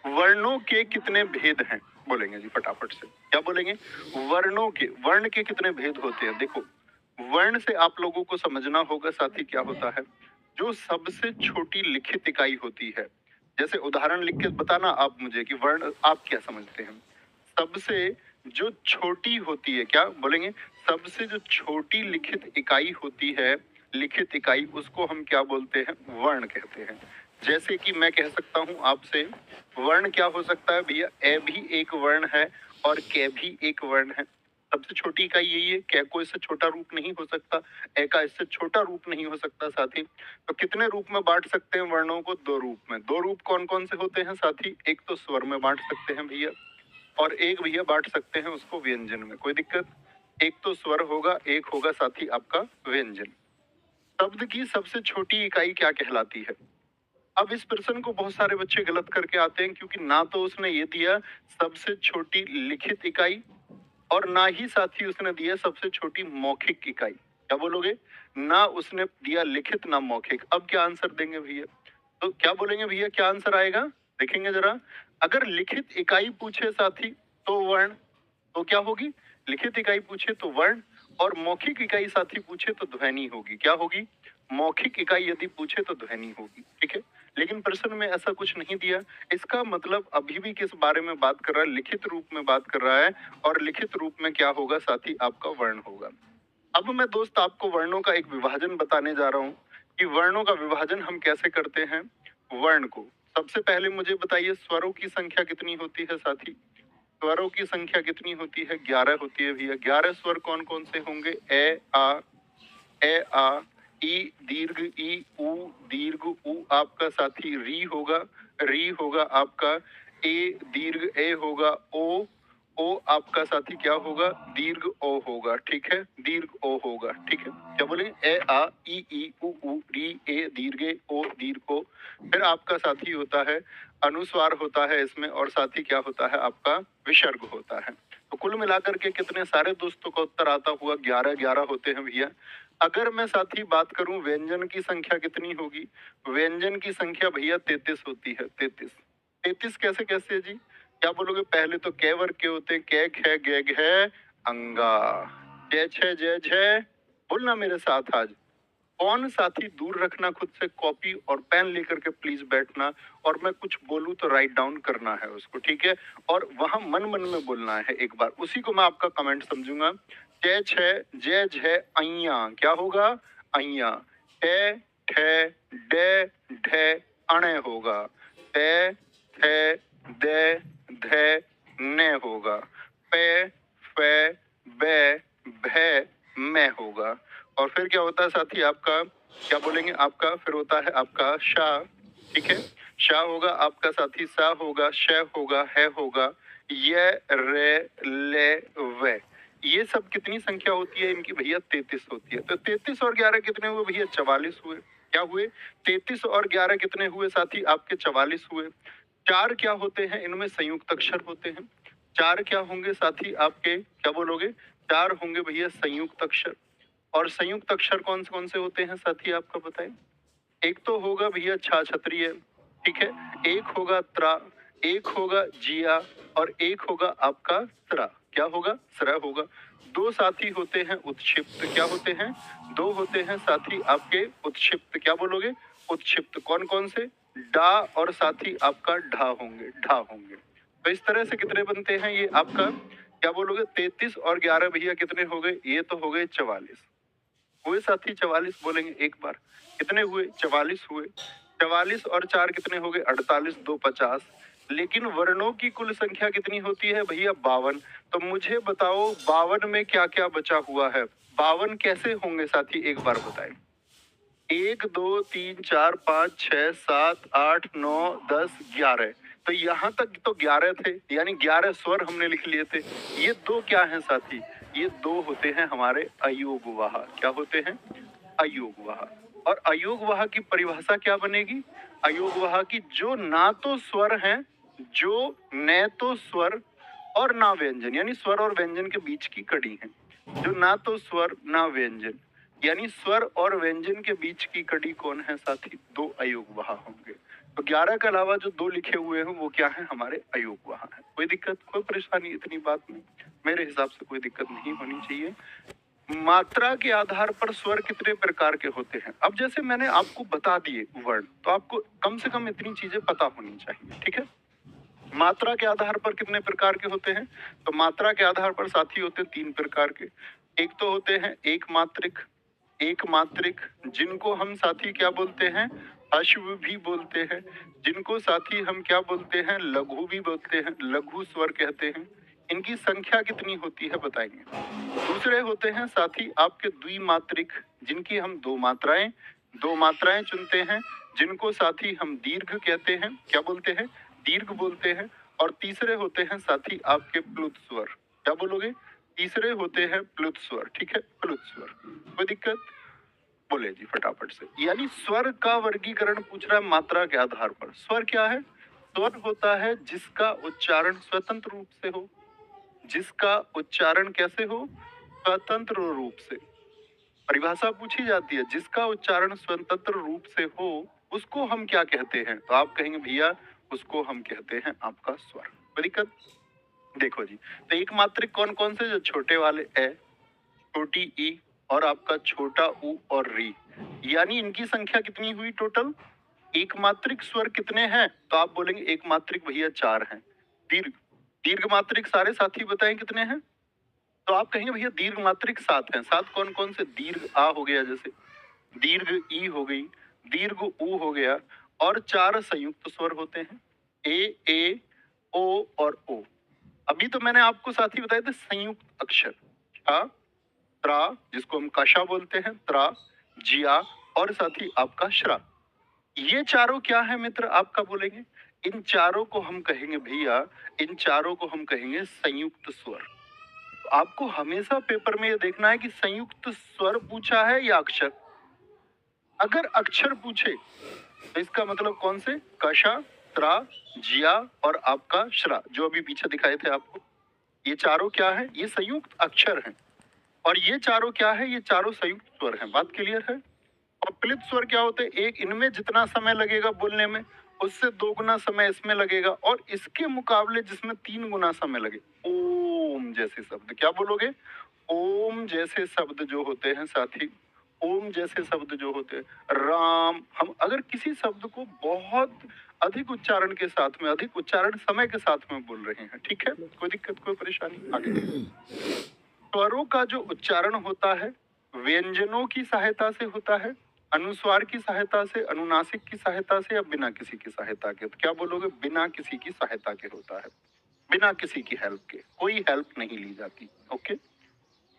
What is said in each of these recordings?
वर्णों के कितने भेद हैं? बोलेंगे जी फटाफट से, क्या बोलेंगे? वर्णों के, वर्ण के कितने भेद होते हैं? देखो, वर्ण से आप लोगों को समझना होगा साथी क्या होता है। जो सबसे छोटी लिखित इकाई होती है, जैसे उदाहरण लिख के बताना आप मुझे कि वर्ण आप क्या समझते हैं। सबसे जो छोटी होती है, क्या बोलेंगे? सबसे जो छोटी लिखित इकाई होती है, लिखित इकाई, उसको हम क्या बोलते हैं? वर्ण कहते हैं। जैसे कि मैं कह सकता हूं आपसे, वर्ण क्या हो सकता है भैया? ए भी एक वर्ण है और कै भी एक वर्ण है। सबसे छोटी इकाई यही है, कै को इससे छोटा रूप नहीं हो सकता, ए का इससे छोटा रूप नहीं हो सकता साथी। तो कितने रूप में बांट सकते हैं वर्णों को? दो रूप में। दो रूप कौन कौन से होते हैं साथी? एक तो स्वर में बांट सकते हैं भैया, और एक भैया बांट सकते हैं उसको व्यंजन में। कोई दिक्कत? एक तो स्वर होगा, एक होगा साथी आपका व्यंजन। शब्द की सबसे छोटी इकाई क्या कहलाती है? अब इस प्रश्न को बहुत सारे बच्चे गलत करके आते हैं, क्योंकि ना तो उसने ये दिया सबसे छोटी लिखित इकाई, और ना ही साथ ही उसने दिया सबसे छोटी मौखिक इकाई। क्या बोलोगे? ना उसने दिया लिखित ना मौखिक। अब क्या आंसर देंगे भैया? तो क्या बोलेंगे भैया, क्या आंसर आएगा? देखेंगे जरा। अगर लिखित इकाई पूछे साथी तो वर्ण, तो क्या होगी? लिखित इकाई पूछे तो वर्ण, और मौखिक इकाई साथी पूछे तो ध्वनि होगी। क्या होगी? मौखिक इकाई यदि पूछे तो ध्वनि होगी। ठीक है, लेकिन प्रश्न में ऐसा कुछ नहीं दिया। इसका मतलब अभी भी किस बारे में बात कर रहा है? लिखित रूप में बात कर रहा है, और लिखित रूप में क्या होगा साथी? आपका वर्ण होगा। अब मैं दोस्त आपको वर्णों का एक विभाजन बताने जा रहा हूँ कि वर्णों का विभाजन हम कैसे करते हैं। वर्ण को सबसे पहले मुझे बताइए, स्वरों की संख्या कितनी होती है साथी? स्वरों की संख्या कितनी होती है? 11 होती है भैया। 11 स्वर कौन कौन से होंगे? ए आ, ई दीर्घ ई, उ दीर्घ उ आपका साथी, री होगा आपका, ए दीर्घ ए होगा, ओ आपका साथी क्या होगा? दीर्घ ओ होगा। ठीक है, दीर्घ ओ होगा। ठीक है, क्या बोलेंगे? ए आ, ई उ री, ए दीर्घ ए, ओ दीर्घ ओ। फिर आपका साथी होता है अनुस्वार होता है इसमें, और साथी क्या होता है? आपका विसर्ग होता है। तो कुल मिलाकर के कितने सारे दोस्तों का उत्तर आता हुआ? 11 11 होते हैं भैया। अगर मैं साथी बात करूं व्यंजन की संख्या कितनी होगी? व्यंजन की संख्या भैया 33 होती है। 33। 33 कैसे कैसे है जी? क्या बोलोगे? पहले तो कै वर्ग के होते हैं, कै ख गे घे अंगा, जय छह जय जय। बोलना मेरे साथ आज। कौन साथी दूर रखना खुद से कॉपी और पेन लेकर के प्लीज बैठना, और मैं कुछ बोलूं तो राइट डाउन करना है उसको। ठीक है, और वहां मन मन में बोलना है एक बार, उसी को मैं आपका कमेंट समझूंगा। जय छह जय जय अइया, क्या होगा? अइया। ठे ठे डे ढे अणे होगा। ते थे दे धे ने होगा। पे फे बे भे मैं होगा। और फिर क्या होता है साथी आपका? क्या बोलेंगे? आपका फिर होता है आपका शा। ठीक है, शा होगा आपका साथी, सा होगा, श होगा, है होगा, ये रे ले वे। ये सब कितनी संख्या होती है इनकी भैया? 33 होती है। तो 33 और 11 कितने हुए भैया? 44 हुए। क्या हुए? 33 और 11 कितने हुए साथी? आपके 44 हुए। चार क्या होते हैं इनमें? संयुक्त अक्षर होते हैं। चार क्या होंगे साथी आपके? क्या बोलोगे? चार होंगे भैया संयुक्त अक्षर। और संयुक्त अक्षर कौन से होते हैं साथी? आपका बताएं। एक तो होगा भैया छा छतरी है। ठीक है, एक होगा त्रा, एक होगा जिया, और एक होगा आपका सरा। क्या होगा? सरा होगा। दो साथी होते हैं उत्क्षिप्त। क्या होते हैं? दो होते हैं साथी आपके उत्क्षिप्त। क्या बोलोगे? उत्क्षिप्त कौन कौन से? डा और साथी आपका ढा होंगे, ढा होंगे। तो इस तरह से कितने बनते हैं ये आपका? क्या बोलोगे? 33 और 11 भैया कितने हो गए? ये तो हो गए 44 हुए साथी। 44 बोलेंगे एक बार। कितने हुए? 44 हुए। 44 और 4 कितने हो गए? 48, 2 50। लेकिन वर्णों की कुल संख्या कितनी होती है भैया? 52। तो मुझे बताओ 52 में क्या क्या बचा हुआ है? 52 कैसे होंगे साथी? एक बार बताएं। 1 2 3 4 5 6 7 8 9 10 11। तो यहाँ तक तो 11 थे, यानी 11 स्वर हमने लिख लिए थे। ये दो क्या हैं साथी? ये दो होते हैं हमारे अयोगवाह। क्या होते हैं? अयोगवाह। और अयोगवाह की परिभाषा क्या बनेगी? अयोगवाह की, जो ना तो स्वर हैं, जो न तो स्वर और ना व्यंजन, यानी स्वर और व्यंजन के बीच की कड़ी है। जो ना तो स्वर ना व्यंजन, यानी स्वर और व्यंजन के बीच की कड़ी कौन है साथी? दो अयोगवाह होंगे। तो 11 के अलावा जो 2 लिखे हुए हैं वो क्या है, हमारे अयोग वहां है। कोई दिक्कत, कोई परेशानी इतनी बात में मेरे हिसाब से कोई दिक्कत नहीं होनी चाहिए। मात्रा के आधार पर स्वर कितने प्रकार के होते हैं? अब जैसे मैंने आपको बता दिए वर्ण, तो आपको कम से कम इतनी चीजें पता होनी चाहिए, ठीक है। मात्रा के आधार पर कितने प्रकार के होते हैं? तो मात्रा के आधार पर साथी होते हैं 3 प्रकार के। एक तो होते हैं एक मात्रिक, एक मात्रिक जिनको हम साथी क्या बोलते हैं, अश्व भी बोलते हैं, जिनको साथी हम क्या बोलते हैं, लघु भी बोलते हैं, लघु स्वर कहते हैं। इनकी संख्या कितनी होती है बताएंगे। दूसरे होते हैं साथी आपके द्विमात्रिक, जिनकी हम दो मात्राएं चुनते हैं, जिनको साथी हम दीर्घ कहते हैं, क्या बोलते हैं, दीर्घ बोलते हैं। और तीसरे होते हैं साथी आपके प्लुत स्वर, क्या बोलोगे, तीसरे होते हैं प्लुत स्वर, ठीक है, प्लुत स्वर। कोई दिक्कत, बोले जी फटाफट से। यानी स्वर का वर्गीकरण पूछ रहा है मात्रा के आधार पर। स्वर क्या है? स्वर होता है जिसका उच्चारण स्वतंत्र रूप से हो, जिसका उच्चारण कैसे हो, स्वतंत्र रूप से। परिभाषा पूछी जाती है, जिसका उच्चारण स्वतंत्र रूप से हो उसको हम क्या कहते हैं? तो आप कहेंगे भैया उसको हम कहते हैं आपका स्वर। कोई दिक्कत? देखो जी, तो एक मात्रिक कौन कौन से? जो छोटे वाले ए, छोटी ई और आपका छोटा ऊ और री, यानी इनकी संख्या कितनी हुई टोटल? एक मात्रिक स्वर कितने हैं? तो आप बोलेंगे एक मात्रिक भैया 4 हैं। दीर्घ, दीर्घ मात्रिक सारे साथी बताएं कितने हैं? तो आप कहेंगे भैया दीर्घ मात्रिक 7 हैं। 7 कौन कौन से? दीर्घ आ हो गया, जैसे दीर्घ ई हो गई, दीर्घ ऊ हो गया, और 4 संयुक्त स्वर होते हैं, ए ओ और ओ। अभी तो मैंने आपको साथी बताए थे संयुक्त अक्षर, आ, त्रा जिसको हम कशा बोलते हैं, त्रा, जिया और साथी आपका श्रा। ये चारों क्या है मित्र आपका बोलेंगे? इन चारों को हम कहेंगे भैया, इन चारों को हम कहेंगे संयुक्त स्वर। तो आपको हमेशा पेपर में ये देखना है कि संयुक्त स्वर पूछा है या अक्षर। अगर अक्षर पूछे तो इसका मतलब कौन से? कशा, त्रा, जिया और आपका श्रा, जो अभी पीछे दिखाए थे आपको। ये चारों क्या है? ये संयुक्त अक्षर हैं। और ये चारों क्या है? ये चारों संयुक्त स्वर हैं। बात क्लियर है? और प्लित स्वर क्या होते हैं? एक इनमें जितना समय लगेगा बोलने में, उससे 2 गुना समय इसमें लगेगा, और इसके मुकाबले जिसमें 3 गुना समय लगे, ओम जैसे शब्द, क्या बोलोगे? ओम जैसे शब्द जो होते हैं साथी, ओम जैसे शब्द जो होते हैं, राम, हम अगर किसी शब्द को बहुत अधिक उच्चारण के साथ में, अधिक उच्चारण समय के साथ में बोल रहे हैं, ठीक है, कोई दिक्कत, कोई परेशानी? आगे स्वरों का जो उच्चारण होता है व्यंजनों की सहायता से होता है, अनुस्वार की सहायता से, अनुनासिक की सहायता से, या बिना किसी की सहायता के? तो क्या बोलोगे? बिना किसी की सहायता के होता है, बिना किसी की हेल्प के, कोई हेल्प नहीं ली जाती। ओके।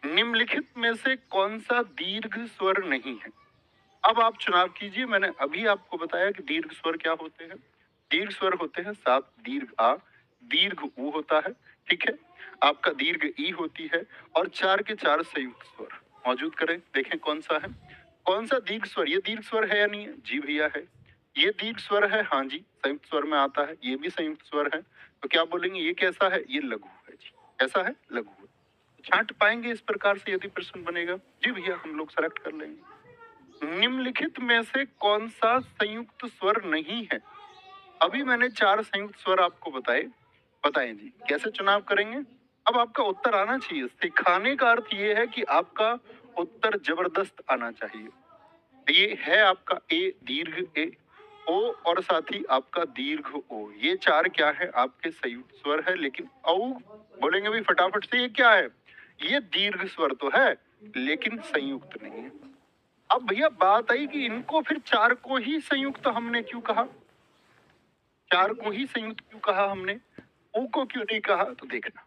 निम्नलिखित में से कौन सा दीर्घ स्वर नहीं है? अब आप चुनाव कीजिए। मैंने अभी आपको बताया कि दीर्घ स्वर क्या होते हैं। दीर्घ स्वर होते हैं 7, दीर्घ आ, दीर्घ ऊ होता है, ठीक है, आपका दीर्घ ई होती है, और 4 के 4 संयुक्त स्वर मौजूद करें, देखें कौन सा है, कौन सा दीर्घ स्वर। ये दीर्घ स्वर है या नहीं है? जी भैया है। ये दीर्घ स्वर है, हाँ जी, संयुक्त स्वर में आता है। ये भी संयुक्त स्वर है। तो क्या बोलेंगे ये कैसा है? ये लघु है जी। कैसा है? लघु है। छांट पाएंगे इस प्रकार से यदि प्रश्न बनेगा? जी भैया, हम लोग सेलेक्ट कर लेंगे। निम्नलिखित में से कौन सा संयुक्त स्वर नहीं है? अभी मैंने 4 संयुक्त स्वर आपको बताएं जी। कैसे चुनाव करेंगे? अब आपका उत्तर आना चाहिए। सिखाने का अर्थ ये है कि आपका उत्तर जबरदस्त आना चाहिए। ये है आपका ए, दीर्घ ए, ओ और साथ ही आपका दीर्घ ओ। ये 4 क्या है? आपके संयुक्त स्वर है। लेकिन औ बोलेंगे भी फटाफट से, ये क्या है? ये दीर्घ स्वर तो है लेकिन संयुक्त नहीं है। अब भैया बात आई कि इनको फिर 4 को ही संयुक्त हमने क्यों कहा? 4 को ही संयुक्त क्यों कहा हमने? ओ को क्यों नहीं कहा? तो देखना,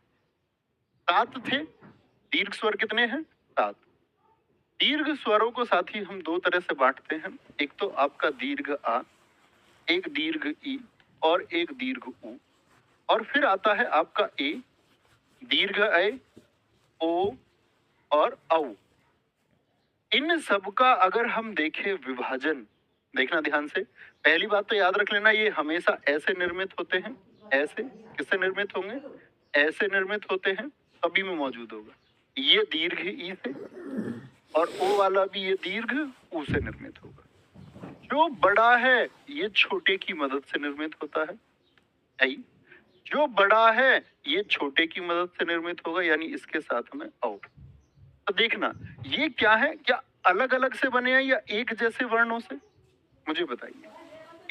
7 थे। दीर्घ स्वर कितने हैं? 7। दीर्घ स्वरों को साथ ही हम 2 तरह से बांटते हैं। एक तो आपका दीर्घ आ, एक दीर्घ ई और एक दीर्घ ऊ, और फिर आता है आपका ए, दीर्घ ए, ओ और औ। इन सब का अगर हम देखें विभाजन, देखना ध्यान से। पहली बात तो याद रख लेना, ये हमेशा ऐसे निर्मित होते हैं। ऐसे किससे निर्मित होंगे? ऐसे निर्मित होते हैं, सभी में मौजूद होगा। ये दीर्घ ई से, और ओ वाला भी ये दीर्घ ऊ से निर्मित होगा। जो बड़ा है ये छोटे की मदद से निर्मित होता है। आई, जो बड़ा है ये छोटे की मदद से निर्मित होगा, यानी इसके साथ में और। तो देखना ये क्या है, क्या अलग अलग से बने हैं या एक जैसे वर्णों से, मुझे बताइए।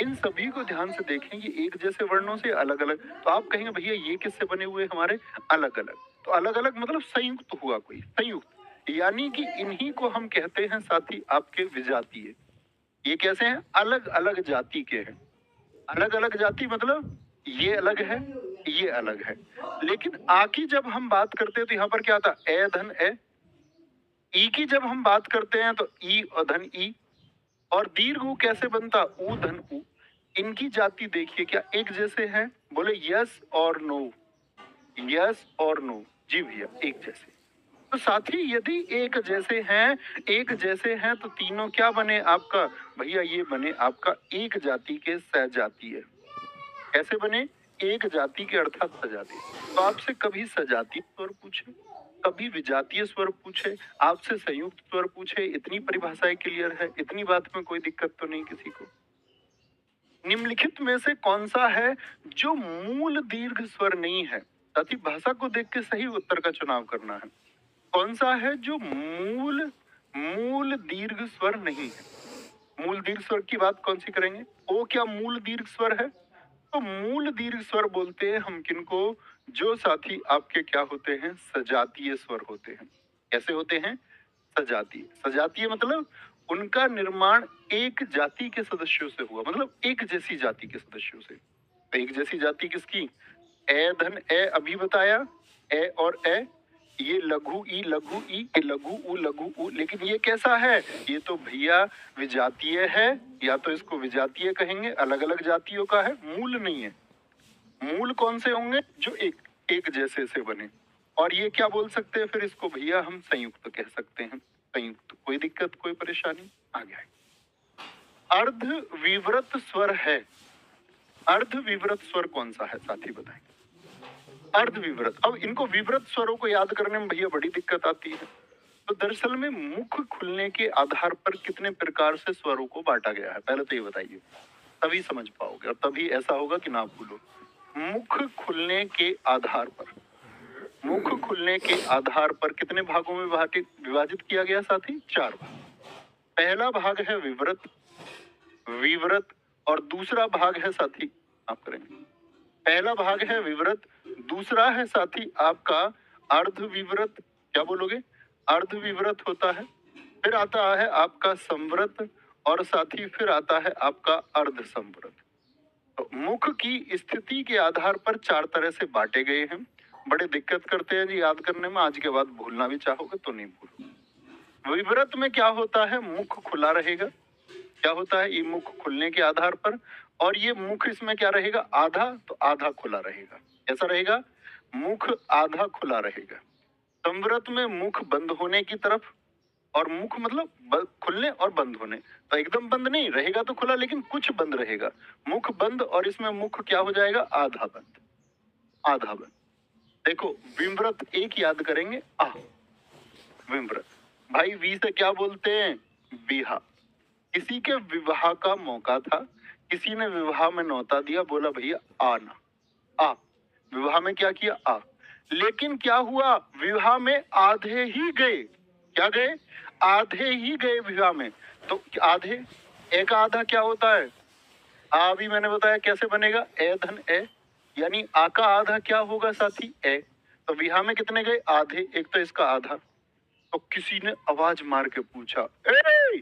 इन सभी को ध्यान से देखें, ये एक जैसे वर्णों से अलग अलग। तो आप कहेंगे भैया ये किससे बने हुए हमारे, अलग अलग। तो अलग अलग मतलब संयुक्त हुआ, कोई संयुक्त, यानी कि इन्हीं को हम कहते हैं साथी आपके विजातीय। ये कैसे हैं, अलग अलग जाति के हैं। अलग अलग जाति मतलब ये अलग है, ये अलग है। लेकिन आ की जब हम बात करते हैं तो यहाँ पर क्या आता है, ए धन ए। ई की जब हम बात करते हैं तो ई और धन ई। और दीर्घ ऊ कैसे बनता, ऊ धन ऊ। इनकी जाति देखिए क्या एक जैसे हैं, बोले यस और नो, यस और नो। जी भैया एक जैसे। तो साथी यदि एक जैसे हैं, एक जैसे हैं तो तीनों क्या बने आपका, भैया ये बने आपका एक जाति के सहजातीय। कैसे बने, एक जाति के अर्थात सजातीय। तो आपसे कभी सजातीय स्वर पूछे, कभी विजातीय स्वर पूछे, आपसे संयुक्त स्वर पूछे, इतनी परिभाषाएं क्लियर है, इतनी बात में कोई दिक्कत तो नहीं किसी को। निम्नलिखित में से कौन सा है जो मूल दीर्घ स्वर नहीं है, साथी भाषा को देख के सही उत्तर का चुनाव करना है। कौन सा है जो मूल मूल दीर्घ स्वर नहीं है। मूल दीर्घ स्वर की बात कौन सी करेंगे, ओ क्या मूल दीर्घ स्वर है। तो मूल दीर्घ स्वर बोलते हैं हम किनको, जो साथी आपके क्या होते हैं, सजातीय स्वर होते हैं। कैसे होते हैं, सजातीय। सजातीय मतलब उनका निर्माण एक जाति के सदस्यों से हुआ, मतलब एक जैसी जाति के सदस्यों से। एक जैसी जाति किसकी, ए धन ए अभी बताया, ए और ए, ये लघु ई लघु ई, ये लघु ऊ लघु ऊ। लेकिन ये कैसा है, ये तो भैया विजातीय है, या तो इसको विजातीय कहेंगे, अलग अलग जातियों का है, मूल नहीं है। मूल कौन से होंगे, जो एक एक जैसे से बने। और ये क्या बोल सकते हैं फिर इसको, भैया हम संयुक्त कह सकते हैं। संयुक्त, कोई दिक्कत कोई परेशानी, आगे आए। अर्ध विवृत स्वर है। अर्ध विवृत स्वर कौन सा है साथी बताएं। अर्ध विवृत, अब इनको विवृत स्वरों को याद करने में भैया बड़ी दिक्कत आती है। तो दरअसल में मुख खुलने के आधार पर कितने प्रकार से स्वरों को बांटा गया है, पहले तो ये बताइए, तभी समझ पाओगे और तभी ऐसा होगा कि ना भूलो। मुख खुलने के आधार पर, मुख खुलने के आधार पर कितने भागों में विभाजित किया गया साथी, 4 भाग। पहला भाग है विवृत, विवृत, और दूसरा भाग है साथी, आप करेंगे, पहला भाग है विवृत, दूसरा है साथी आपका अर्ध विवृत। क्या बोलोगे, अर्ध विवृत होता है। फिर आता है आपका संवृत, और साथी फिर आता है आपका अर्ध संवृत। तो मुख की स्थिति के आधार पर 4 तरह से बांटे गए हैं। बड़े दिक्कत करते हैं जी याद करने में, आज के बाद भूलना भी चाहोगे तो नहीं भूलो। विवृत में क्या होता है, मुख खुला रहेगा। क्या होता है, ये मुख खुलने के आधार पर, और ये मुख इसमें क्या रहेगा, आधा, तो आधा खुला रहेगा। कैसा रहेगा, मुख आधा खुला रहेगा। संवृत में मुख बंद होने की तरफ, और मुख मतलब खुलने और बंद होने, तो एकदम बंद नहीं रहेगा तो खुला, लेकिन कुछ बंद रहेगा। मुख बंद, और इसमें मुख क्या हो जाएगा, आधा बंद, आधा बंद। देखो विवृत एक याद करेंगे, आ विवृत, भाई वी से क्या बोलते हैं, बिहा। किसी के विवाह का मौका था, किसी ने विवाह में न्योता दिया, बोला भैया आना, आ, विवाह में क्या किया, आ। लेकिन क्या हुआ, विवाह में आधे ही गए। क्या गए, आधे ही गए विवाह में। तो आधे, एक आधा क्या होता है, आ भी मैंने बताया कैसे बनेगा, ए धन ए, यानी आ का आधा क्या होगा साथी, ए। तो विवाह में कितने गए, आधे, एक तो इसका आधा। तो किसी ने आवाज मार के पूछा, ए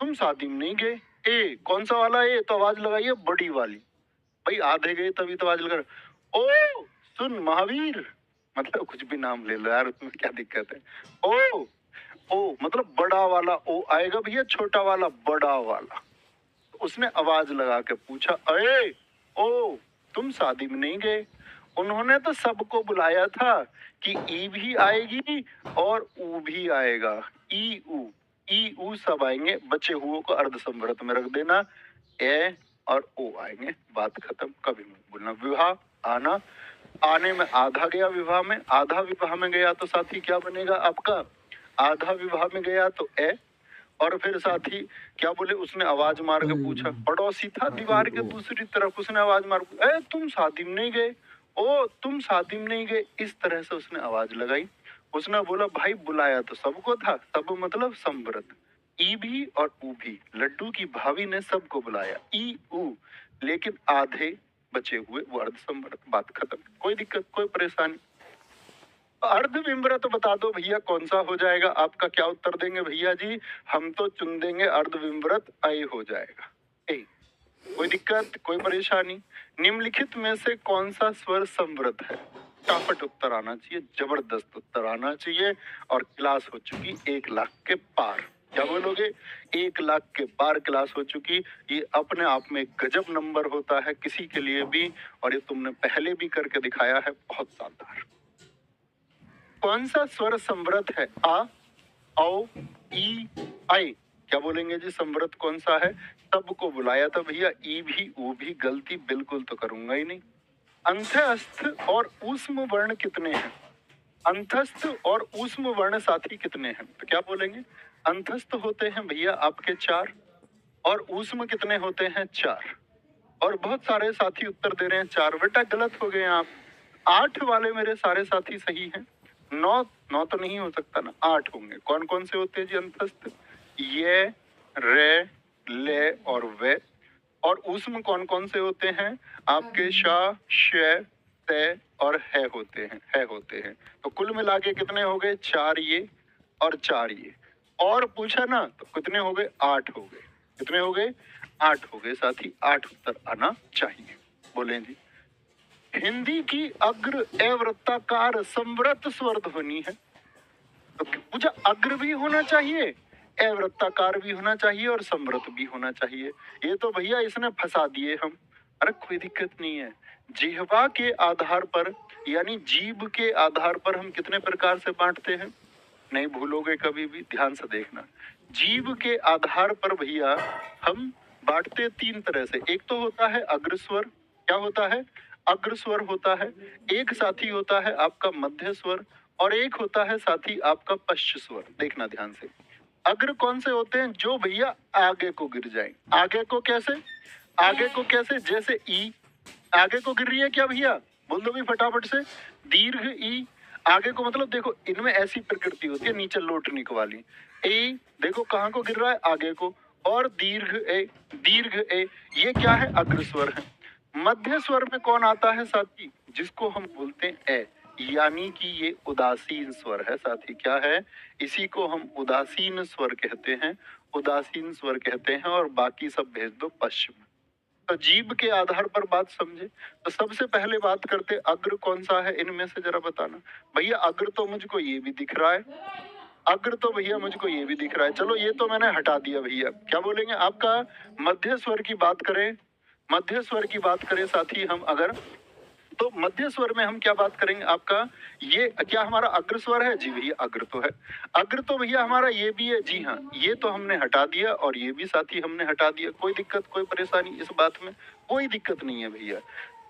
तुम शादी में नहीं गए, ए कौन सा वाला, ए तो आवाज लगाइए बड़ी वाली। भाई आधे गए तभी तो आवाज लगा, ओ सुन महावीर, मतलब कुछ भी नाम ले लो यार, उसमें क्या दिक्कत है। ओ ओ मतलब बड़ा वाला ओ आएगा भैया, छोटा वाला बड़ा वाला। उसने आवाज लगा के पूछा, अरे ओ तुम शादी में नहीं गए। उन्होंने तो सबको बुलाया था कि ई भी आएगी और ऊ भी आएगा, ई ऊ सब आएंगे, बचे हुओं को अर्ध संवृत में रख देना, ए और ओ आएंगे, बात खत्म, कभी मत बोलना। विवाह आना, आने में आधा गया विवाह में, आधा विवाह में गया तो साथी क्या बनेगा आपका, आधा विवाह में गया तो ए, और फिर साथ ही क्या बोले, उसने आवाज मार के पूछा, पड़ोसी था दीवार के दूसरी तरफ, उसने आवाज मार, ए तुम शादी में नहीं गए, ओ तुम शादी में नहीं गए, इस तरह से उसने आवाज लगाई। उसने बोला भाई बुलाया तो सबको था, सब मतलब समव्रत, ई भी और ऊ भी, लड्डू की भाभी ने सबको बुलाया, ई ऊ, लेकिन आधे बचे हुए वो अर्ध समव्रत। बात खत्म, कोई दिक्कत कोई परेशानी। अर्ध विमृत बता दो भैया कौन सा हो जाएगा, आपका क्या उत्तर देंगे भैया जी? हम तो चुन देंगे अर्ध विमृत, ए हो जाएगा, ए। कोई दिक्कत कोई परेशानी? निम्नलिखित में से कौन सा स्वर समव्रत है? फटाफट उत्तर आना चाहिए, जबरदस्त उत्तर आना चाहिए। और क्लास हो चुकी 1 लाख के पार। क्या बोलोगे? 1 लाख के पार क्लास हो चुकी। ये अपने आप में एक गजब नंबर होता है किसी के लिए भी, और ये तुमने पहले भी करके दिखाया है, बहुत शानदार। कौन सा स्वर समव्रत है? आ, औ, ई, आई। क्या बोलेंगे जी? समव्रत कौन सा है? सबको बुलाया था भैया, ई भी ऊ भी, गलती बिल्कुल तो करूंगा ही नहीं। अंतस्थ और ऊष्म वर्ण कितने हैं? अंतस्थ और ऊष्म वर्ण साथी कितने हैं? तो क्या बोलेंगे? अंतस्थ होते हैं भैया आपके 4, और ऊष्म कितने होते हैं? 4। और बहुत सारे साथी उत्तर दे रहे हैं 4। बेटा गलत हो गए आप। 8 वाले मेरे सारे साथी सही हैं। 9 तो नहीं हो सकता ना, 8 होंगे। कौन कौन से होते हैं जी अंतस्थ? ये, रे, ले और वे। और ऊष्म कौन कौन से होते हैं? आपके शा, श, ते और है होते हैं। तो कुल मिला के कितने हो गए? 4 ये और 4 ये। और पूछा ना तो कितने हो गए? 8 हो गए। कितने हो गए? 8 हो गए साथी। 8 उत्तर आना चाहिए। बोलें जी। हिंदी की अग्र अवृत्ताकार समव्रत स्वर ध्वनि है। तो पूछा अग्र भी होना चाहिए, अवृत्ताकार भी होना चाहिए और समव्रत भी होना चाहिए। ये तो भैया इसने फंसा दिए हम। अरे कोई दिक्कत नहीं है। जिह्वा के आधार पर, यानी जीभ के आधार पर हम कितने प्रकार से बांटते हैं? नहीं भूलोगे कभी भी, ध्यान से देखना। जीभ के आधार पर भैया हम बांटते 3 तरह से। एक तो होता है अग्रस्वर। क्या होता है? अग्रस्वर होता है। एक साथी होता है आपका मध्य स्वर, और एक होता है साथी आपका पश्च स्वर। देखना ध्यान से। अग्र कौन से होते हैं? जो भैया आगे को गिर जाए। आगे को कैसे? आगे को कैसे? जैसे ई आगे को गिर रही है क्या भैया? बोल दो भी फटाफट से। दीर्घ ई आगे को, मतलब देखो इनमें ऐसी प्रकृति होती है नीचे लौटने को वाली। ए देखो कहाँ को गिर रहा है? आगे को। और दीर्घ ए ये क्या है? अग्रस्वर है। मध्य स्वर में कौन आता है साथी? जिसको हम बोलते हैं ए, यानी कि ये उदासीन स्वर है साथी। क्या है? इसी को हम उदासीन स्वर कहते हैं। उदासीन स्वर कहते हैं, और बाकी सब भेज दो पश्चिम। तो जीभ के आधार पर बात समझे। तो सबसे पहले बात करते अग्र कौन सा है इनमें से, जरा बताना भैया। अग्र तो मुझको ये भी दिख रहा है, अग्र तो भैया मुझको ये भी दिख रहा है। चलो ये तो मैंने हटा दिया भैया। क्या बोलेंगे? आपका मध्य स्वर की बात करें, मध्य स्वर की बात करें साथी हम अगर, तो मध्य स्वर में हम क्या बात करेंगे? आपका ये क्या हमारा अग्र स्वर है? जी भैया अग्र तो है। अग्र तो भैया हमारा ये भी है। जी हाँ, ये तो हमने हटा दिया, और ये भी साथी हमने हटा दिया। कोई दिक्कत कोई परेशानी इस बात में? कोई दिक्कत नहीं है भैया।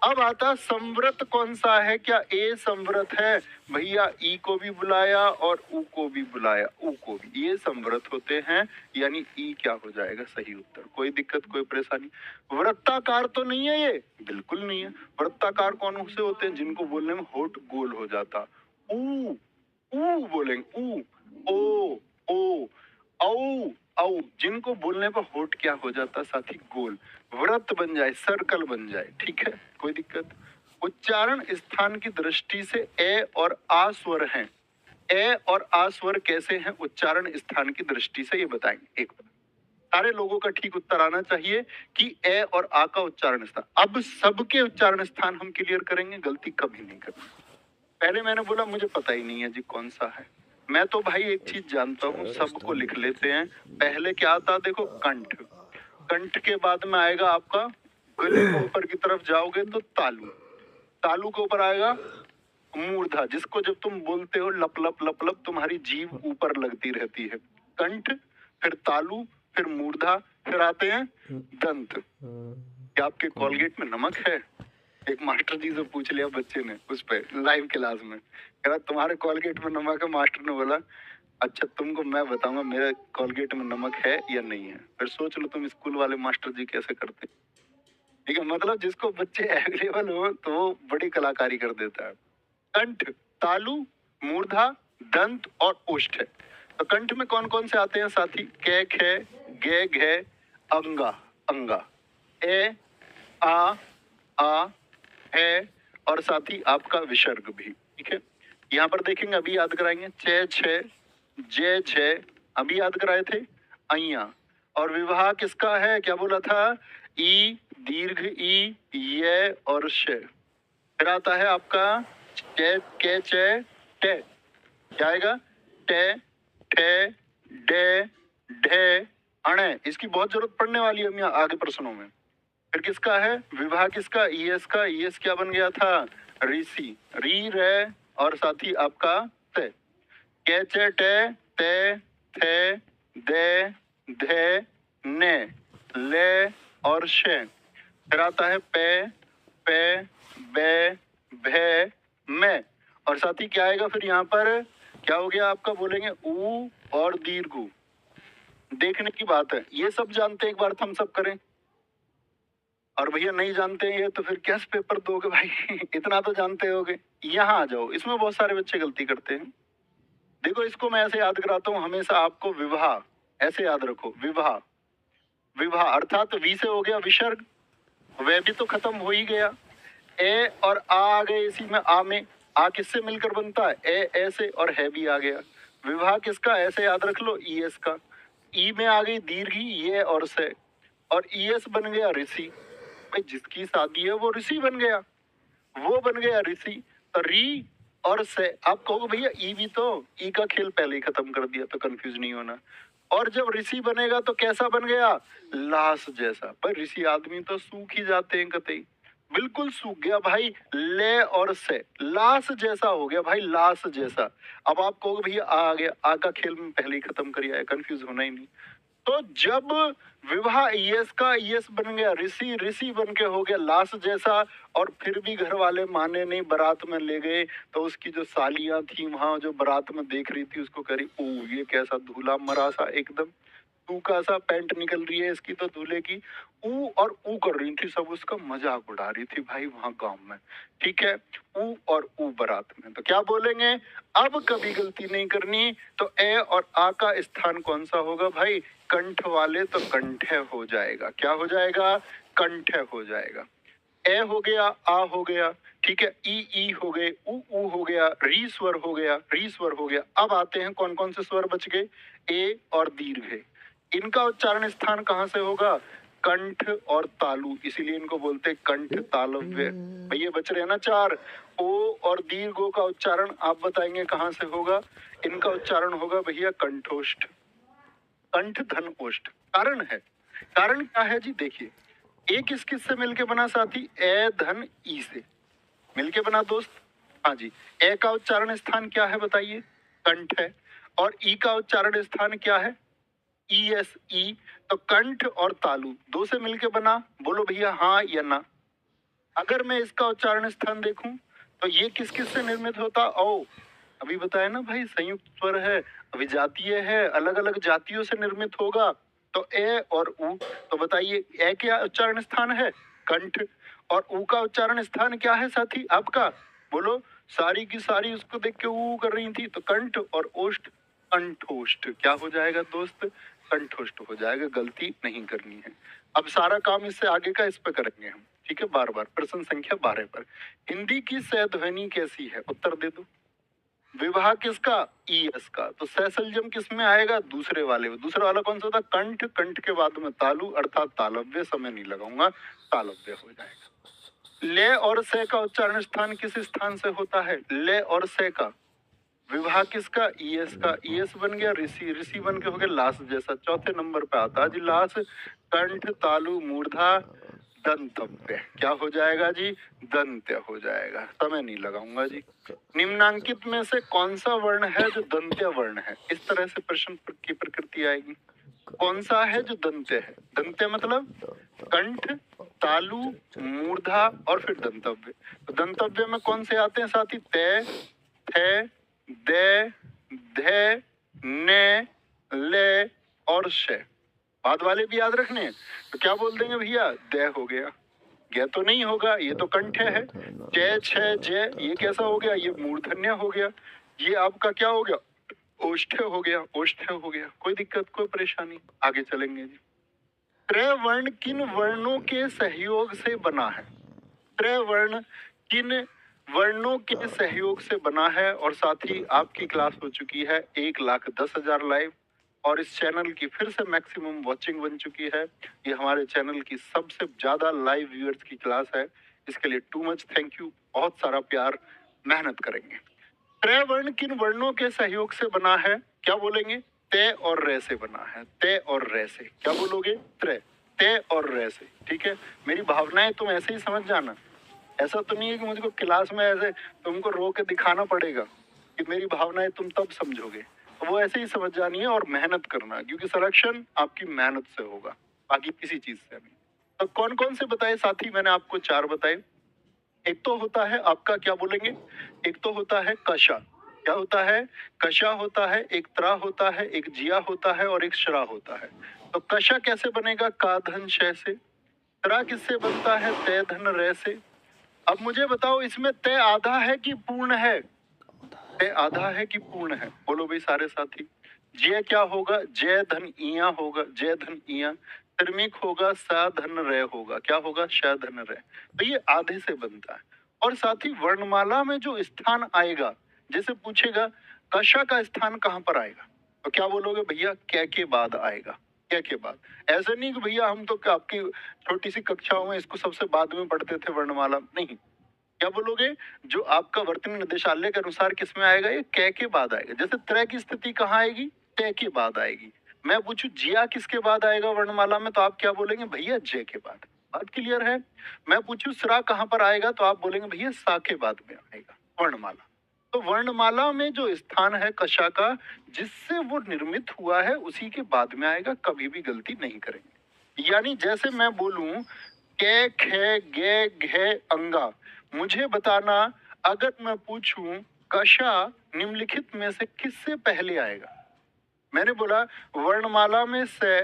अब आता समव्रत कौन सा है? क्या ए समव्रत है? भैया ई को भी बुलाया और ऊ को भी बुलाया, ऊ को भी, ये समव्रत होते हैं। यानी ई क्या हो जाएगा? सही उत्तर। कोई दिक्कत कोई परेशानी? वृत्ताकार तो नहीं है ये? बिल्कुल नहीं है। वृत्ताकार कौन से होते हैं? जिनको बोलने में होठ गोल हो जाता। ऊ ऊ बोलेंगे, ऊ, ओ ओ, औ औ, जिनको बोलने पर होठ क्या हो जाता साथी? गोल। व्रत बन जाए, सर्कल बन जाए। ठीक है, कोई दिक्कत? उच्चारण स्थान की दृष्टि से ए और आ स्वर हैं। ए और आ स्वर कैसे हैं उच्चारण स्थान की दृष्टि से, ये बताएंगे। एक सारे लोगों का ठीक उत्तर आना चाहिए कि ए और आ का उच्चारण स्थान। अब सबके उच्चारण स्थान हम क्लियर करेंगे, गलती कभी नहीं करनी। पहले मैंने बोला मुझे पता ही नहीं है जी कौन सा है। मैं तो भाई एक चीज जानता हूँ, सबको लिख लेते हैं। पहले क्या आता? देखो कंठ। कंठ के बाद में आएगा आपका, गले के ऊपर की तरफ जाओगे तो तालु। तालु के ऊपर आएगा मूर्धा, जिसको जब तुम बोलते हो लप लप लप लप तुम्हारी जीभ ऊपर लगती रहती है। कंठ, फिर तालु, फिर मूर्धा, फिर आते हैं दंत। क्या आपके कोलगेट में नमक है? एक मास्टर जी से पूछ लिया बच्चे ने उस पे लाइव क्लास में, कह रहा तुम्हारे कोलगेट में नमक है। मास्टर ने बोला अच्छा तुमको मैं बताऊंगा मेरे कोलगेट में नमक है या नहीं है, फिर सोच लो तुम स्कूल वाले मास्टर जी कैसे करते। ठीक है, मतलब जिसको बच्चे अवेलेबल हो तो वो बड़ी कलाकारी कर देता है। कंठ, तालु, मूर्धा, दंत और ओष्ठ है। तो कंठ में कौन कौन से आते हैं साथी? कै, खे, गे, घे, अंगा, अंगा, ए, आ, है और साथ ही आपका विसर्ग भी। ठीक है, यहाँ पर देखेंगे अभी याद कराएंगे चे, छे, जे, छे, अभी याद कराए थे अइया। और विवाह किसका है, क्या बोला था? ई, दीर्घ ई, ये और शे। फिर आता है आपका चे, के, चे, टे। क्या आएगा? टे, ठे, डे, ढे, अणे। इसकी बहुत जरूरत पड़ने वाली है हम आगे प्रश्नों में। फिर किसका है विवाह? किसका? ईएस का। ईएस क्या बन गया था? ऋषि, री, रे और साथ ही आपका ते। के, चे, टे, ते, थे, दे, धे, ने, ले और शे। फिर आता है पे, पे, बे, भे, में और साथ ही क्या आएगा फिर यहाँ पर? क्या हो गया आपका? बोलेंगे ऊ और दीर्घ। देखने की बात है, ये सब जानते हैं, एक बार थम्स अप करें। और भैया नहीं जानते हैं ये तो फिर कैसे पेपर दोगे भाई? इतना तो जानते होगे। यहाँ आ जाओ, इसमें बहुत सारे बच्चे गलती करते हैं। देखो इसको मैं ऐसे याद कराता हूँ हमेशा आपको, विवाह ऐसे याद रखो। विवाह, विवाह अर्थात वी से हो गया विसर्ग, वह भी तो खत्म हो ही गया। ए और आ गए इसी में, आ में आ किससे मिलकर बनता है? ए से और है भी आ गया। विवाह किसका? ऐसे याद रख लो, ई एस का। ई में आ गई दीर्घी ये और से, और ई एस बन गया ऋषि। भाई जिसकी शादी है वो ऋषि बन गया, वो बन गया ऋषि। तो री और से, आप कहोगे भैया ई भी तो, ई का खेल पहले ही खत्म कर दिया, तो कंफ्यूज नहीं होना। और जब ऋषि बनेगा तो कैसा बन गया? लाश जैसा। पर ऋषि आदमी तो सूख ही जाते हैं कतई, बिल्कुल सूख गया भाई। ले और से, लाश जैसा हो गया भाई, लाश जैसा। अब आप कहोगे भैया आ गया, आ का खेल में पहले ही खत्म कर दिया है, कंफ्यूज होना ही नहीं। तो जब विवाह ईएस का ईएस बन गया ऋषि, ऋषि बन के हो गया लाश जैसा, और फिर भी घर वाले माने नहीं, बारात में ले गए। तो उसकी जो सालियां थी वहां जो बारात में देख रही थी, उसको कह रही ओ ये कैसा दूल्हा मरा सा, एकदम का सा पैंट निकल रही है इसकी तो दूल्हे की। ऊ और ऊ कर रही थी, सब उसका मजाक उड़ा रही थी भाई वहां गांव में। ठीक है, ऊ और ऊ बारात में। तो क्या बोलेंगे? अब कभी गलती नहीं करनी। तो ए और आ का स्थान कौन सा होगा भाई? कंठ वाले, तो कंठे हो जाएगा। क्या हो जाएगा? कंठे हो जाएगा। ए हो गया, आ हो गया, ठीक है, ई हो गए, ऊ हो गया, री स्वर हो गया, री स्वर हो गया। अब आते हैं कौन कौन से स्वर बच गए? ए और दीर्घ। इनका उच्चारण स्थान कहाँ से होगा? कंठ और तालु, इसीलिए इनको बोलते हैं कंठ तालव्य। भैया बच रहे हैं ना चार। ओ और दीर्घ का उच्चारण आप बताएंगे कहाँ से होगा? इनका उच्चारण होगा भैया कंठोष्ठ, कंठ धन ओष्ठ। कारण है, कारण क्या है जी? देखिए, ए किस किस से मिलके बना साथी? ए धन ई से मिलके बना दोस्त। हाँ जी, ए का उच्चारण स्थान क्या है बताइए? कंठ है। और ई का उच्चारण स्थान क्या है? ई एस, ई। तो कंठ और तालु दो से मिलके बना। बोलो भैया हाँ या ना। अगर मैं इसका उच्चारण स्थान देखूं तो ये किस किस से निर्मित होता? ओ अभी बताया ना भाई, संयुक्त स्वर है, विजातीय है, अलग अलग जातियों से निर्मित होगा। तो ए और उ। तो बताइए ए क्या उच्चारण स्थान है? कंठ। और उ का उच्चारण स्थान क्या है साथी आपका? बोलो। सारी की सारी उसको देख के ऊ कर रही थी, तो कंठ और ओष्ठ, कंठोष्ठ। क्या हो जाएगा दोस्त? कंठोष्ठ हो जाएगा, गलती नहीं करनी है। अब सारा काम इससे आगे का इस पे करेंगे हम, ठीक है? बार बार प्रश्न संख्या 12 पर। हिंदी की सध्वनि कैसी है? उत्तर दे दो। विवाह किसका? ईएस का। तो सैसल्जम किस में आएगा? दूसरे वाले में। दूसरा वाला कौन सा था? कंठ, कंठ के बाद में तालु अर्थात तालव्य, समय नहीं लगाऊंगा, तालव्य हो जाएगा। ले और से का उच्चारण स्थान किस स्थान से होता है? ले और से का। विवाह किसका? ईएस का। ईएस बन गया ऋषि, ऋषि बन के हो गया लाश जैसा। चौथे नंबर पे आता है जी लाश। कंठ, तालु, मूर्धा, दंतव्य। क्या हो जाएगा जी? दंत्य हो जाएगा, समय नहीं लगाऊंगा जी। निम्नांकित में से कौन सा वर्ण है जो दंत्य वर्ण है? इस तरह से प्रश्न की प्रकृति आएगी। कौन सा है जो दंत्य है? दंत्य मतलब कंठ, तालु, मूर्धा और फिर दंतव्य। तो दंतव्य में कौन से आते हैं साथी? ते, थे, दे, धे, ने, ले और शे। बाद वाले भी याद रखने हैं। तो क्या बोल देंगे भैया? दे हो गया। गे तो नहीं होगा, ये तो कंठ है। जय छह जय, ये कैसा हो गया? ये मूर्धन्य हो गया। ये आपका क्या हो गया? ओष्ठ्य हो गया, ओष्ठ्य हो गया। कोई दिक्कत, कोई परेशानी? आगे चलेंगे जी। त्रैवर्ण किन वर्णों के सहयोग से बना है? त्रैवर्ण किन वर्णों के सहयोग से बना है? और साथ ही आपकी क्लास हो चुकी है 1,10,000 लाइव, और इस चैनल की फिर से मैक्सिमम वॉचिंग बन चुकी है। ये हमारे चैनल की सबसे ज्यादा लाइव व्यूअर्स की क्लास है। इसके लिए टू मच थैंक यू, बहुत सारा प्यार, मेहनत करेंगे। त्रैवर्ण किन वर्णों के सहयोग से बना है? क्या बोलेंगे? ते और रे से बना है। ते और रे से क्या बोलोगे? त्रे, ते और रे से। ठीक है, मेरी भावनाएं तुम ऐसे ही समझ जाना। ऐसा तो नहीं है कि मुझको क्लास में ऐसे तुमको रो के दिखाना पड़ेगा कि मेरी भावनाएं तुम तब समझोगे। तो वो ऐसे ही समझ जानी है और मेहनत करना, क्योंकि सिलेक्शन आपकी मेहनत से होगा, बाकी किसी चीज से नहीं। तो कौन कौन से बताए साथी? मैंने आपको 4 बताए। एक तो होता है आपका, क्या बोलेंगे? एक तो होता है कशा। क्या होता है? कशा होता है, एक त्रा होता है, एक जिया होता है और एक श्रा होता है। तो कशा कैसे बनेगा? का धन शय से। त्रा किससे बनता है? तय धन रे से। अब मुझे बताओ, इसमें तय आधा है कि पूर्ण है? तय आधा है कि पूर्ण है? बोलो भाई सारे साथी। जय क्या होगा? जय धन इया होगा, जय धन इया। त्रिमिक होगा, सा धन रे होगा। क्या होगा? श धन रे। तो ये आधे से बनता है। और साथ ही वर्णमाला में जो स्थान आएगा, जैसे पूछेगा कशा का स्थान कहाँ पर आएगा, तो क्या बोलोगे? भैया कै के बाद आएगा। कै के बाद। ऐसे नहीं कि भैया हम तो आपकी छोटी सी कक्षाओं में इसको सबसे बाद में पढ़ते थे वर्णमाला, नहीं। क्या बोलोगे? जो आपका वर्तनी निर्देशालय के अनुसार किसमें आएगा? ये कै के बाद आएगा। जैसे त्रय की स्थिति कहाँ आएगी? तय के बाद आएगी। मैं पूछूं जिया किसके बाद आएगा वर्णमाला में, तो आप क्या बोलेंगे? भैया जय के बाद। बात क्लियर है? मैं पूछूं स्रा कहाँ पर आएगा, तो आप बोलेंगे भैया सा के बाद में आएगा वर्णमाला। तो वर्णमाला में जो स्थान है कशा का, जिससे वो निर्मित हुआ है, उसी के बाद में आएगा। कभी भी गलती नहीं करेंगे। यानी जैसे मैं बोलूं कै खे गे घे अंगा, मुझे बताना अगर मैं पूछूं कशा निम्नलिखित में से किससे पहले आएगा? मैंने बोला वर्णमाला में से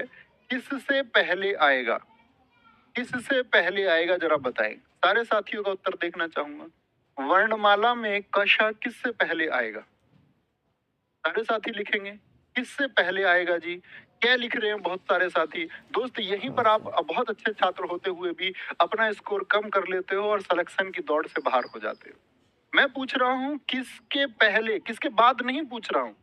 किससे पहले आएगा? किससे पहले आएगा जरा बताएं। सारे साथियों का उत्तर देखना चाहूंगा। वर्णमाला में कशा किससे पहले आएगा? सारे साथी लिखेंगे किससे पहले आएगा जी। क्या लिख रहे हैं बहुत सारे साथी दोस्त? यहीं पर आप बहुत अच्छे छात्र होते हुए भी अपना स्कोर कम कर लेते हो और सिलेक्शन की दौड़ से बाहर हो जाते हो। मैं पूछ रहा हूँ किसके पहले, किसके बाद नहीं पूछ रहा हूँ।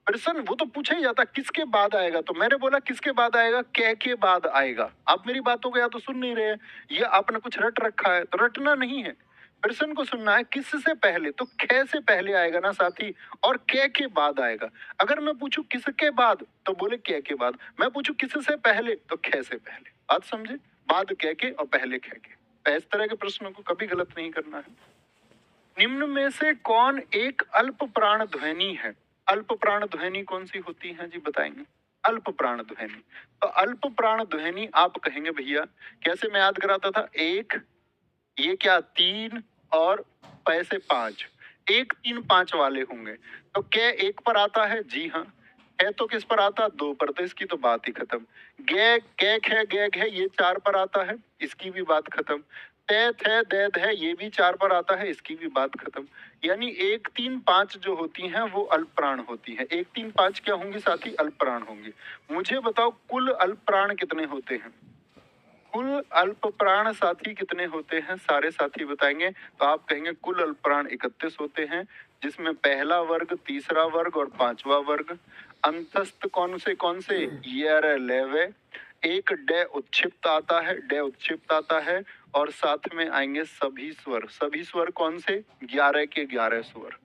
प्रश्न वो तो पूछा ही जाता किसके बाद आएगा, तो मैंने बोला किसके बाद आएगा? कै के बाद आएगा। आप मेरी बातों को या तो सुन नहीं रहे हैं, ये आपने कुछ रट रखा है, तो रटना नहीं है, प्रश्न को सुनना है। किससे पहले? तो खे से पहले आएगा ना साथी, और कै के बाद आएगा। अगर मैं पूछूं किसके बाद, तो बोले कै के बाद। मैं पूछूं किससे पहले, तो खे से पहले। बात समझे? बाद कै के और पहले खे के। तो इस तरह के प्रश्नों को कभी गलत नहीं करना है। निम्न में से कौन एक अल्प प्राण ध्वनि है? अल्प प्राण ध्वनि कौन सी होती है जी, बताएंगे? अल्प प्राण ध्वनि। तो अल्प प्राण ध्वनि आप कहेंगे भैया कैसे? मैं याद कराता था, एक, ये क्या 3 और पैसे 5, 1 3 5 वाले होंगे। तो क्या एक पर आता है? जी हाँ। है तो किस पर आता? 2 पर, तो इसकी तो बात ही खत्म। गे कैक है, गैग है, ये 4 पर आता है, इसकी भी बात खत्म। तैत है, दैद है, ये भी 4 पर आता है, इसकी भी बात खत्म। यानी 1 3 5 जो होती हैं वो अल्प प्राण होती हैं। 1 3 5 क्या होंगी साथी? अल्प प्राण होंगी। मुझे बताओ कुल अल्प प्राण कितने होते हैं? कुल अल्प प्राण साथी कितने होते हैं? सारे साथी बताएंगे। तो आप कहेंगे कुल अल्प प्राण 31 होते हैं, जिसमें पहला वर्ग, तीसरा वर्ग और पांचवा वर्ग। अंतस्थ कौन से? ये लेवे। एक डे उत्क्षिप्त आता है, डे उत्क्षिप्त आता है, और साथ में आएंगे सभी स्वर। सभी स्वर कौन से? 11 के 11 स्वर।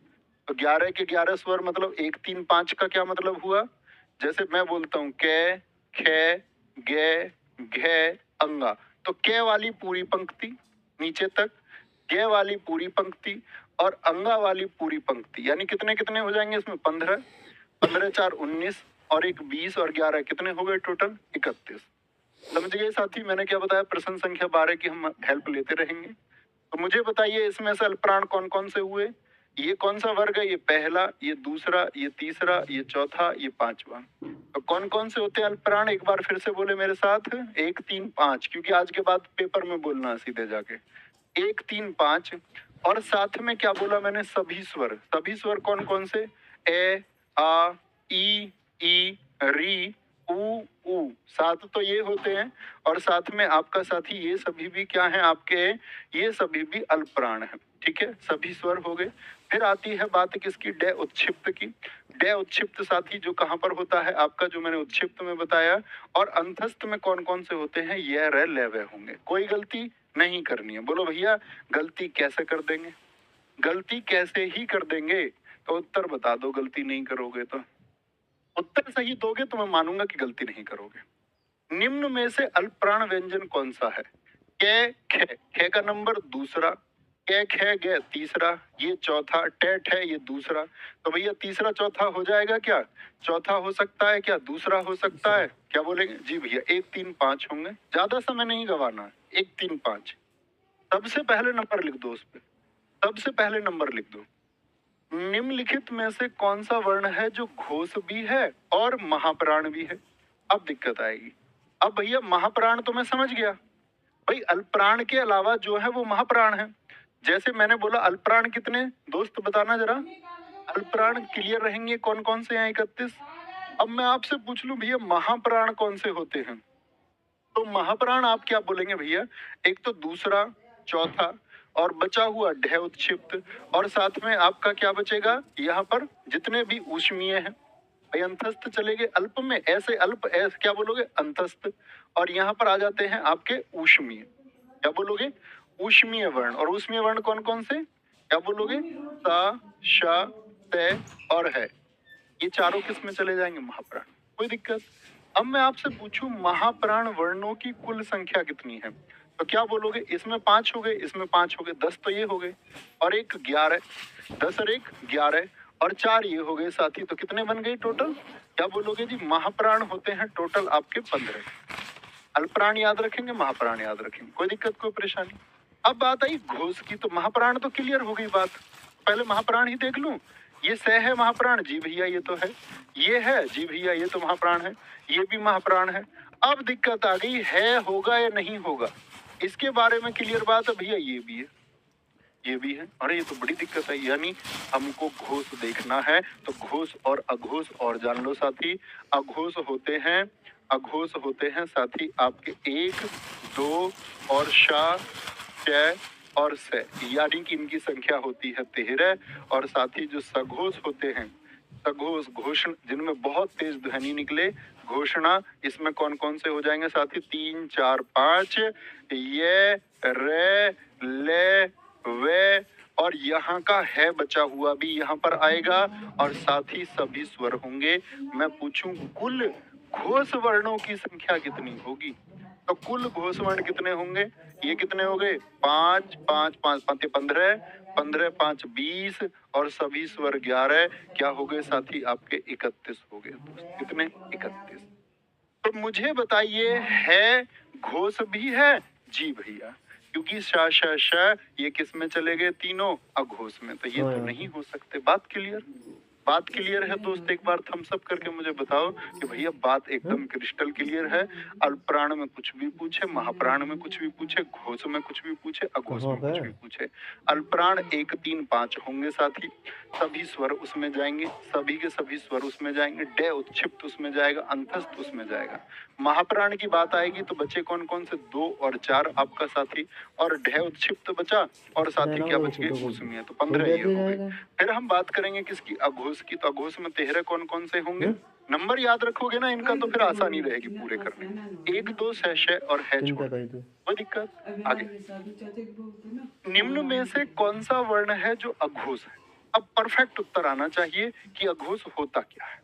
तो 11 के 11 स्वर मतलब 1 3 5 का क्या मतलब हुआ? जैसे मैं बोलता हूँ कै, खे, गे, घे, अंगा, तो कै वाली पूरी पंक्ति नीचे तक, गे वाली पूरी पंक्ति और अंगा वाली पूरी पंक्ति, यानी कितने कितने हो जाएंगे इसमें? 15, 15 4 19 और एक 20 और 11 कितने हो गए टोटल? 31। समझ गए साथी मैंने क्या बताया? प्रश्न संख्या 12 की हम हेल्प लेते रहेंगे। तो मुझे बताइए इसमें से अल्प प्राण कौन कौन से हुए? ये कौन सा वर्ग है? ये पहला, ये दूसरा, ये तीसरा, ये चौथा, ये पांचवा। तो कौन कौन से होते हैं अल्पप्राण? एक बार फिर से बोले मेरे साथ, 1 3 5, क्योंकि आज के बाद पेपर में बोलना सीधे जाके। 1 3 5 और साथ में क्या बोला मैंने? सभी स्वर। सभी स्वर कौन कौन से? ए, आ, ई, री, उ। सात तो ये होते हैं और साथ में आपका साथी ये सभी भी क्या है आपके? ये सभी भी अल्पप्राण है। ठीक है, सभी स्वर हो गए। फिर आती है बात किसकी? डे उच्छिप्त की। डे उच्छिप्त साथी जो कहाँ पर होता है आपका, जो मैंने उच्छिप्त में बताया। और अंतस्थ में कौन कौन से होते हैं? ये रे ले वे होंगे। कोई गलती नहीं करनी है। बोलो भैया गलती कैसे कर देंगे? गलती कैसे ही कर देंगे? तो उत्तर बता दो, गलती नहीं करोगे तो। उत्तर सही दोगे तो मैं मानूंगा कि गलती नहीं करोगे। निम्न में से अल्पप्राण व्यंजन कौन सा है? कै खे, खे का नंबर दूसरा, कै खे गे तीसरा, ये चौथा, टे ठे ये दूसरा। तो भैया तीसरा चौथा हो जाएगा क्या? चौथा हो सकता है क्या? दूसरा हो सकता है क्या? बोलेंगे जी भैया 1 3 5 होंगे। ज्यादा समय नहीं गवाना। 1 3 5 सबसे पहले नंबर लिख दो उस पे। सबसे पहले नंबर लिख दो। निम्नलिखित में से कौन सा वर्ण है जो घोष भी है और महाप्राण भी है? अब दिक्कत आएगी। अब भैया महाप्राण तो मैं समझ गया, भाई अल्पप्राण के अलावा जो है वो महाप्राण है। जैसे मैंने बोला अल्पप्राण कितने दोस्त बताना जरा। अल्पप्राण क्लियर रहेंगे कौन कौन से हैं? 31। अब मैं आपसे पूछ लूं भैया महाप्राण कौन से होते हैं? तो महाप्राण आप क्या बोलेंगे भैया? एक तो दूसरा, चौथा और बचा हुआ ढय उत्क्षिप्त। और साथ में आपका क्या बचेगा? यहाँ पर जितने भी ऊष्मीय हैं। भाई अंतस्थ चले गए अल्प में, ऐसे अल्प ऐसे क्या बोलोगे? अंतस्थ। और यहाँ पर आ जाते हैं आपके ऊष्मीय। क्या बोलोगे? ऊष्मीय वर्ण। और ऊष्मीय वर्ण कौन कौन से? क्या बोलोगे? सा, श, ते और है। ये चारों किस में चले जाएंगे? महाप्राण। कोई दिक्कत? अब मैं आपसे पूछूं महाप्राण वर्णों की कुल संख्या कितनी है? तो क्या बोलोगे? इसमें 5 हो गए, इसमें 5 हो गए, 10 तो ये हो गए और एक 11, 10 और एक 11 और 4 ये हो गए साथी। तो कितने बन गए टोटल? क्या बोलोगे जी? महाप्राण होते हैं टोटल आपके 15। अल्पप्राण याद रखेंगे, महाप्राण याद रखेंगे, कोई दिक्कत कोई परेशानी? अब बात आई घोष की। तो महाप्राण तो क्लियर हो गई बात। पहले महाप्राण ही देख लूं। ये स है महाप्राण, जी भैया ये तो है। ये है, जी भैया ये तो महाप्राण है। ये भी महाप्राण है। अब दिक्कत आ गई है होगा या नहीं होगा, इसके बारे में क्लियर बात है भैया। ये भी है, ये भी है। अरे ये तो बड़ी दिक्कत है। यानी हमको घोष देखना है तो घोष और अघोष और जान लो साथी। अघोष होते हैं, अघोष होते हैं साथी आपके 1 2 और शा, च और से, यानी कि इनकी संख्या होती है 13। और साथी जो सघोष होते हैं, सघोष घोषण जिनमें बहुत तेज ध्वनि निकले, घोषणा, इसमें कौन कौन से हो जाएंगे साथी? 3 4 5 ये रे ले वे और यहाँ का है बचा हुआ भी यहाँ पर आएगा और साथ ही सभी स्वर होंगे। मैं पूछूं कुल घोष वर्णों की संख्या कितनी होगी? तो कुल घोष वर्ण कितने होंगे? ये कितने हो गए? 5 5 5 5 15, 15 5 20 और सभी स्वर 11। क्या हो गए साथी? आपके 31 हो गए। कितने? 31। तो मुझे बताइए है घोष भी है? जी भैया, क्योंकि श श श ये किस में चले गए? तीनों अघोष में। तो ये तो नहीं हो सकते। बात क्लियर? बात क्लियर है दोस्त? एक बार थम्स अप करके मुझे बताओ कि भैया बात एकदम क्रिस्टल क्लियर है। अल्पप्राण में कुछ भी पूछे, महाप्राण में कुछ भी पूछे, घोष में कुछ भी पूछे, अघोष में कुछ भी पूछे, अल्पप्राण 1 3 5 होंगे साथी। सभी स्वर उसमें जाएंगे, सभी के सभी स्वर उसमें जाएंगे। डे उच्छिप्त उसमें जाएगा, अंतस्थ उसमें जाएगा। महाप्राण की बात आएगी तो बचे कौन कौन से? 2 और 4 आपका साथी। और ढय उच्छिप्त बचा और साथी क्या बच गए? उसमें तो 15 ये हो गए। फिर हम बात करेंगे किसकी? अघोष की। तो अघोष में 13 कौन कौन से होंगे? नंबर याद रखोगे ना इनका तो फिर आसानी रहेगी पूरे करने। 1 2 6 और है छोड़। कोई दिक्कत? आगे निम्न में से कौन सा वर्ण है जो अघोष है? अब परफेक्ट उत्तर आना चाहिए कि अघोष होता क्या है।